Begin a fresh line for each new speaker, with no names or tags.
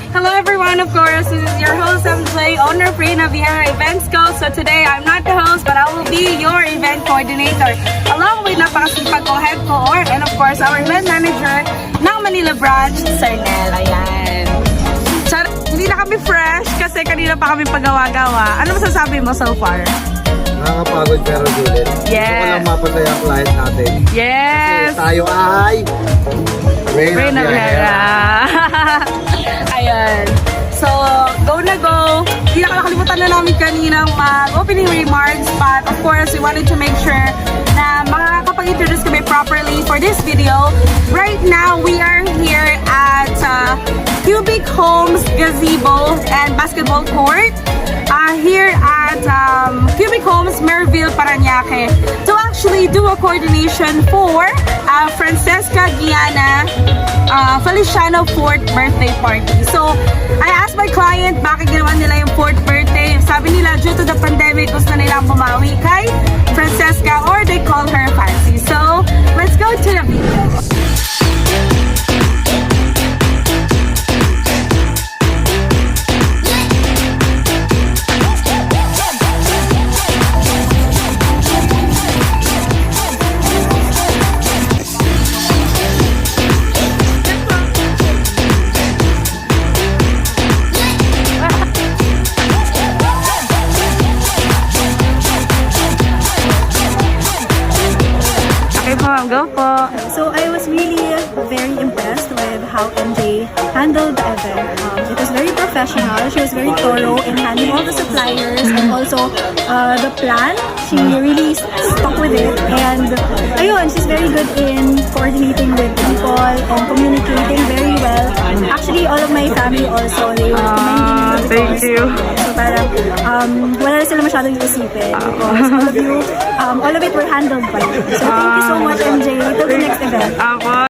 Hello everyone, of course, this is your host MJ, owner of Reina Vieira Events Co. So today, I'm not the host, but I will be your event coordinator. Along with napakasipag ko head co-or and of course, our event manager ng Manila branch, Sir Nel. Ayan. Hindi na kami fresh kasi kanina pa kami paggawa-gawa. Ano masasabi mo so far?
Nakakapagod pero Juliet.
Yes.
Gusto ko lang mapasaya ang client natin.
Yes!
Kasi tayo ay
Reina Vieira. Ayan. So, go na go. Hindi nakakalimutan na namin kaninang mag-opening remarks. But of course, we wanted to make sure na makakapag-introduce kami properly for this video. Right now, we are here at Cubic Homes Gazebo and Basketball Court. Here at Cubic Homes, Merville, Parañaque to actually do a coordination for Francesca Giana Feliciano 4th birthday party. So, I asked my client bakit ginawa nila yung 4th birthday. Sabi nila, due to the pandemic, gusto nilang bumawi kay Francesca or they call her Fancy. So, let's go to the video. Go po.
So I was really very impressed with how MJ handled the event. It was very professional. She was very thorough in handling all the suppliers and also the plan. She really stuck with it. And ayun, she's very good in coordinating with people and communicating very well. Actually, all of my family also, they were commending me.
Thank you.
So parang wala na sila masyadong iisipin because all of it were handled by you. So thank you so much, MJ. Till the next event.
Ako.